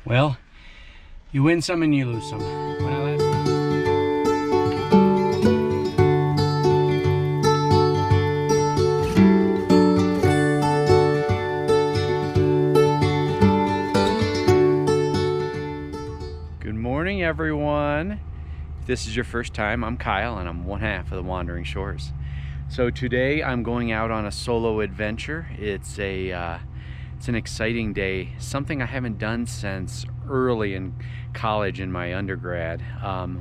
Well, you win some and you lose some. When I last... Good morning, everyone. If this is your first time, I'm Kyle and I'm one half of the Wandering Shores. So today I'm going out on a solo adventure. It's an exciting day, something I haven't done since early in college in my undergrad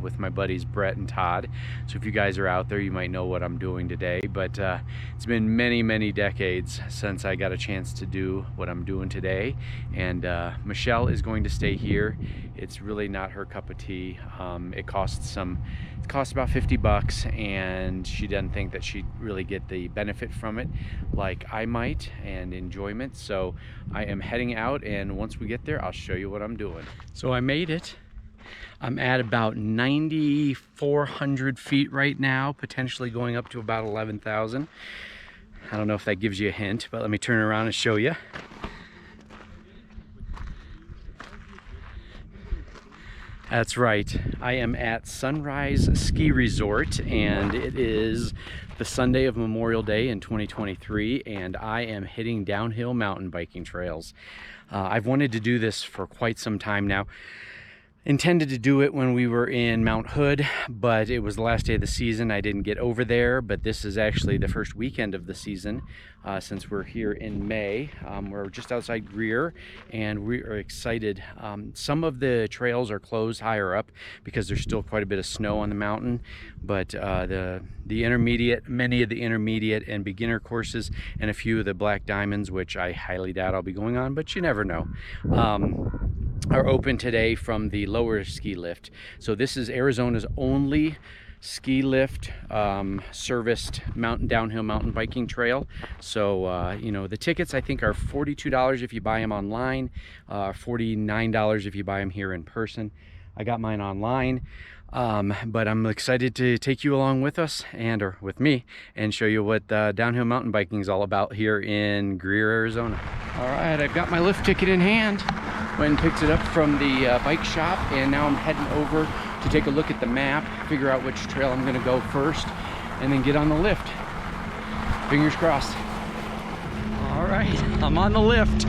with my buddies Brett and Todd. So if you guys are out there, you might know what I'm doing today, but it's been many decades since I got a chance to do what I'm doing today, and Michelle is going to stay here. It's really not her cup of tea. It costs about $50, and she doesn't think that she'd really get the benefit from it like I might and enjoyment. So I am heading out, and once we get there, I'll show you what I'm doing. So I made it. I'm at about 9,400 feet right now, potentially going up to about 11,000. I don't know if that gives you a hint, but let me turn around and show you. That's right, I am at Sunrise Ski Resort, and it is the Sunday of Memorial Day in 2023, and I am hitting downhill mountain biking trails. I've wanted to do this for quite some time now. Intended to do it when we were in Mount Hood, but it was the last day of the season. I didn't get over there, but this is actually the first weekend of the season since we're here in May. We're just outside Greer, and we are excited. Some of the trails are closed higher up because there's still quite a bit of snow on the mountain, but the intermediate, many of the intermediate and beginner courses, and a few of the black diamonds, which I highly doubt I'll be going on, but you never know, are open today from the lower ski lift. So this is Arizona's only ski lift serviced downhill mountain biking trail. So you know, the tickets I think are $42 if you buy them online, $49 if you buy them here in person. I got mine online, but I'm excited to take you along with us, or with me, and show you what downhill mountain biking is all about here in Greer, Arizona. All right, I've got my lift ticket in hand. Went and picked it up from the bike shop, and now I'm heading over to take a look at the map, figure out which trail I'm going to go first, and then get on the lift. Fingers crossed. All right, I'm on the lift. A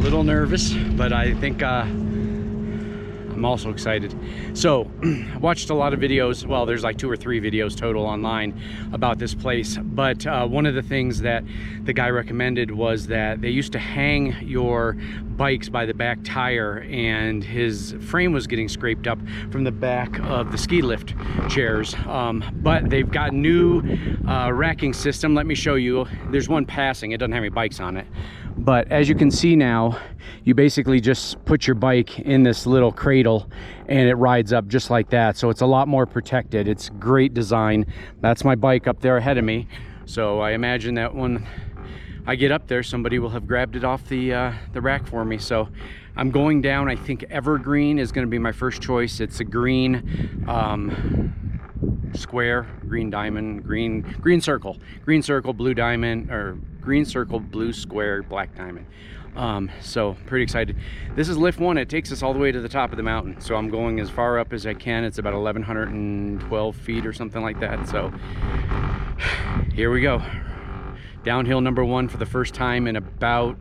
little nervous, but I think I'm also excited. So I watched a lot of videos. Well, there's like 2 or 3 videos total online about this place, but one of the things that the guy recommended was that they used to hang your bikes by the back tire, and his frame was getting scraped up from the back of the ski lift chairs, but they've got new racking system. Let me show you. There's one passing. It doesn't have any bikes on it, but as you can see now, you basically just put your bike in this little cradle and it rides up just like that. So it's a lot more protected. It's great design. That's my bike up there ahead of me. So I imagine that when I get up there, somebody will have grabbed it off the rack for me. So I'm going down. I think Evergreen is going to be my first choice. It's a green square, green diamond, green circle, blue diamond, or green circle, blue square, black diamond. So pretty excited. This is lift 1. It takes us all the way to the top of the mountain, so I'm going as far up as I can. It's about 1,112 feet or something like that. So here we go. Downhill number 1 for the first time in about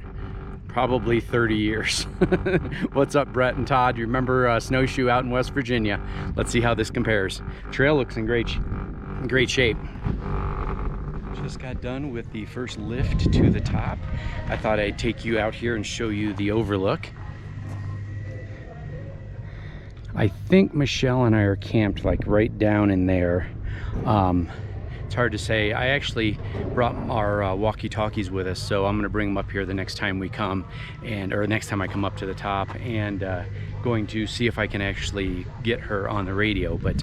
probably 30 years. What's up, Brett and Todd? You remember Snowshoe out in West Virginia? Let's see how this compares. Trail looks in great shape. Just got done with the first lift to the top. I thought I'd take you out here and show you the overlook. I think Michelle and I are camped like right down in there. It's hard to say. I actually brought our walkie-talkies with us, so I'm going to bring them up here the next time we come, or next time I come up to the top, and going to see if I can actually get her on the radio. But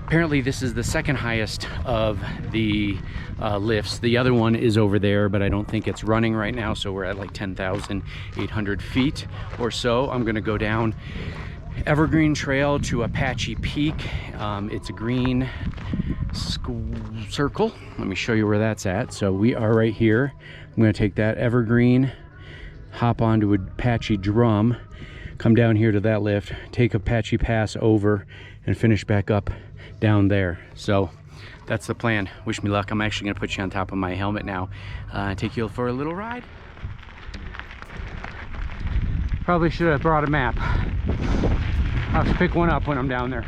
apparently this is the second highest of the lifts. The other one is over there, but I don't think it's running right now, so we're at like 10,800 feet or so. I'm going to go down Evergreen Trail to Apache Peak. It's a green circle. Let me show you where that's at. So we are right here. I'm going to take that Evergreen, hop onto Apache Drum, come down here to that lift, take Apache Pass over, and finish back up down there. So that's the plan. Wish me luck. I'm actually gonna put you on top of my helmet now, take you for a little ride. Probably should have brought a map. I'll have to pick one up when I'm down there.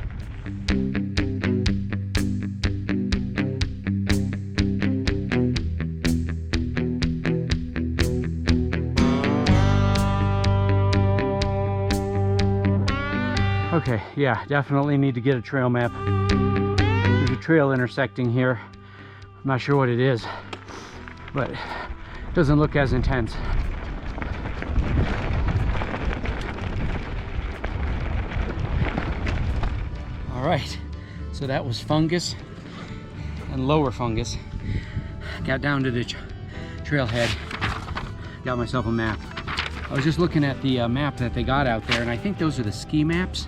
Okay, yeah, definitely need to get a trail map. There's a trail intersecting here. I'm not sure what it is, but it doesn't look as intense. All right, so that was fungus and lower fungus. Got down to the trailhead, got myself a map. I was just looking at the map that they got out there, and I think those are the ski maps.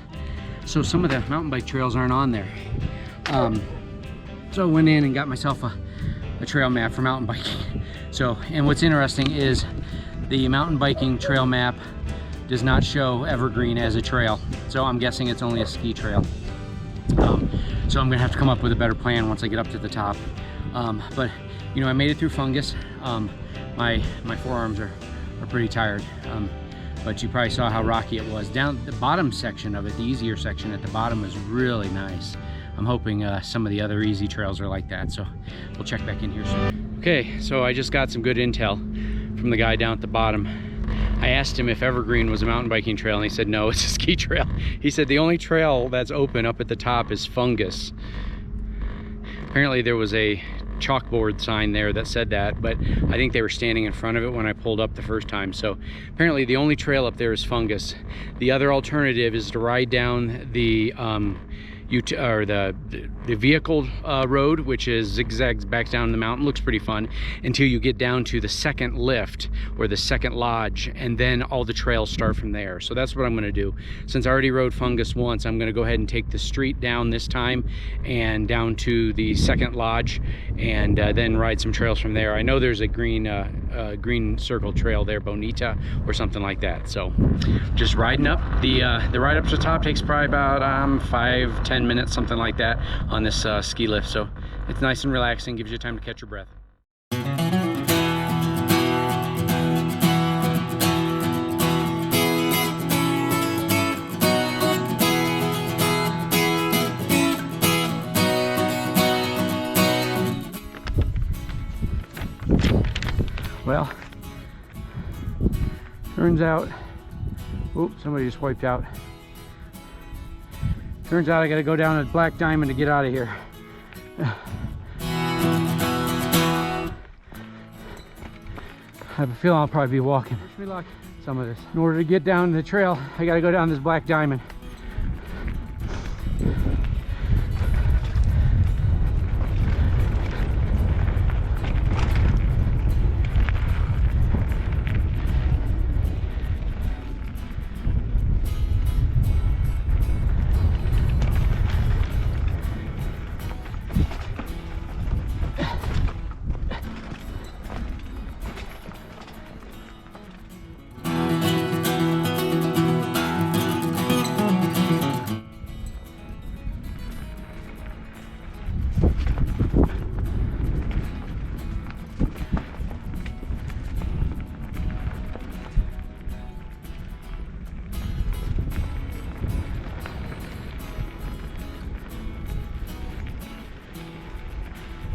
So some of the mountain bike trails aren't on there. So I went in and got myself a trail map for mountain biking. So, and what's interesting is the mountain biking trail map does not show Evergreen as a trail. So I'm guessing it's only a ski trail. So I'm gonna have to come up with a better plan once I get up to the top. But you know, I made it through fungus. My forearms are pretty tired. But you probably saw how rocky it was. Down the bottom section of it, the easier section at the bottom is really nice. I'm hoping some of the other easy trails are like that, so we'll check back in here soon. Okay, so I just got some good intel from the guy down at the bottom. I asked him if Evergreen was a mountain biking trail, and he said no, it's a ski trail. He said the only trail that's open up at the top is fungus. Apparently there was a chalkboard sign there that said that, but I think they were standing in front of it when I pulled up the first time. So apparently the only trail up there is fungus. The other alternative is to ride down the the vehicle road, which is zigzags back down the mountain. Looks pretty fun until you get down to the second lift or the second lodge, and then all the trails start from there. So that's what I'm going to do. Since I already rode fungus once, I'm going to go ahead and take the street down this time and down to the second lodge, and then ride some trails from there. I know there's a green circle trail there, Bonita or something like that. So just riding up. The ride up to the top takes probably about 5-10 minutes, something like that, on this ski lift. So it's nice and relaxing, gives you time to catch your breath. Well, turns out, oops, somebody just wiped out. Turns out I gotta go down to Black Diamond to get out of here. I have a feeling I'll probably be walking. Wish me luck. Some of this. In order to get down the trail, I gotta go down this Black Diamond.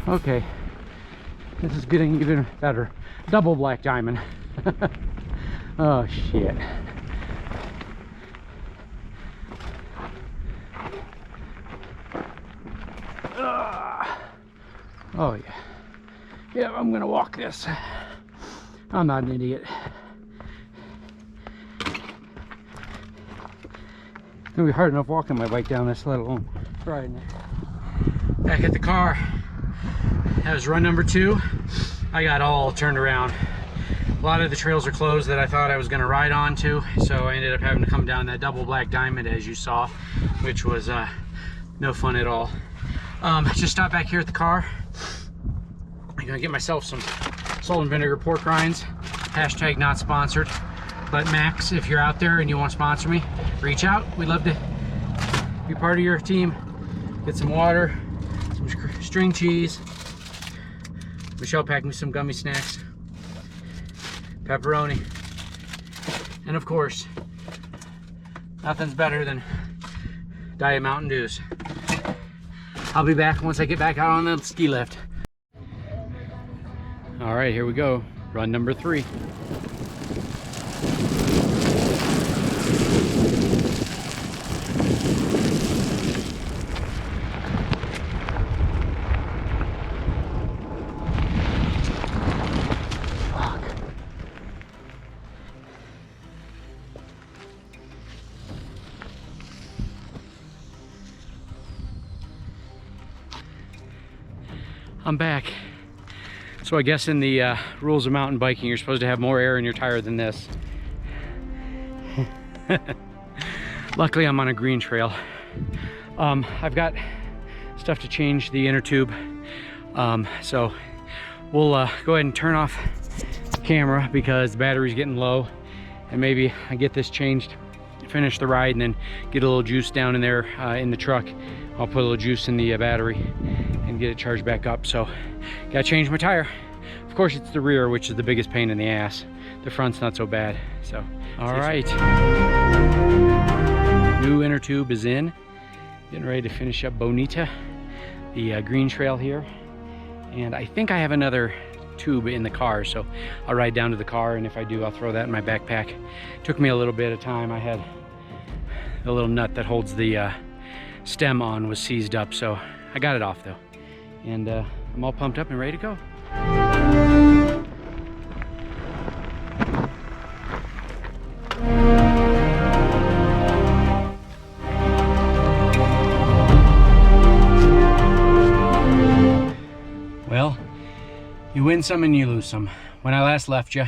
Okay, this is getting even better. Double Black Diamond. Oh shit. Oh yeah. Yeah, I'm gonna walk this. I'm not an idiot. It's gonna be hard enough walking my bike down this, let alone riding it. Back at the car. That was run number 2. I got all turned around. A lot of the trails are closed that I thought I was going to ride onto, so I ended up having to come down that Double Black Diamond, as you saw, which was no fun at all. Just stopped back here at the car. I'm gonna get myself some salt and vinegar pork rinds. Hashtag not sponsored. But Max, if you're out there and you want to sponsor me, reach out. We'd love to be part of your team. Get some water, some string cheese. Michelle packed me some gummy snacks, pepperoni, and of course, nothing's better than Diet Mountain Dews. I'll be back once I get back out on the ski lift. All right, here we go. Run number 3. I'm back. So I guess in the rules of mountain biking, you're supposed to have more air in your tire than this. Luckily, I'm on a green trail. I've got stuff to change the inner tube. So we'll go ahead and turn off the camera because the battery's getting low, and maybe I get this changed, finish the ride, and then get a little juice down in there in the truck. I'll put a little juice in the battery and get it charged back up. So gotta change my tire. Of course, it's the rear, which is the biggest pain in the ass. The front's not so bad. So all right, new inner tube is in. Getting ready to finish up Bonita, the green trail here. And I think I have another tube in the car, so I'll ride down to the car, and if I do, I'll throw that in my backpack. Took me a little bit of time. I had the little nut that holds the stem on was seized up, so I got it off though. And I'm all pumped up and ready to go. Well, you win some and you lose some. When I last left you,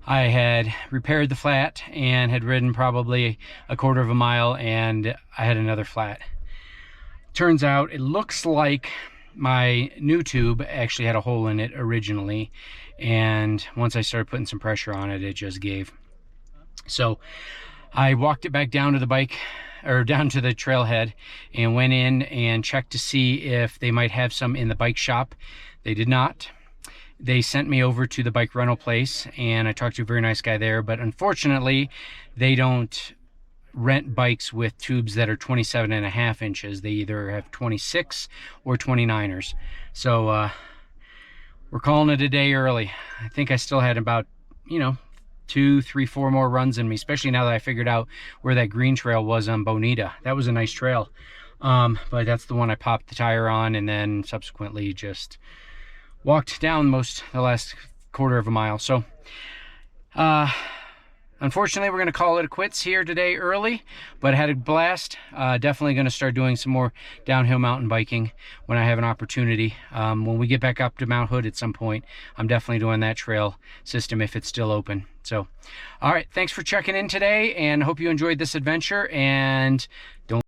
I had repaired the flat and had ridden probably a quarter of a mile, and I had another flat. Turns out it looks like my new tube actually had a hole in it originally, and once I started putting some pressure on it, it just gave. So I walked it back down to the bike, or down to the trailhead, and went in and checked to see if they might have some in the bike shop. They did not. They sent me over to the bike rental place, and I talked to a very nice guy there, but unfortunately they don't rent bikes with tubes that are 27.5 inches. They either have 26 or 29ers. So we're calling it a day early. I think I still had about, 2, 3, 4 more runs in me, especially now that I figured out where that green trail was on Bonita. That was a nice trail. But that's the one I popped the tire on, and then subsequently just walked down the last quarter of a mile. So unfortunately, we're going to call it quits here today early, but I had a blast. Definitely going to start doing some more downhill mountain biking when I have an opportunity. When we get back up to Mount Hood at some point, I'm definitely doing that trail system if it's still open. So, all right, thanks for checking in today, and hope you enjoyed this adventure, and don't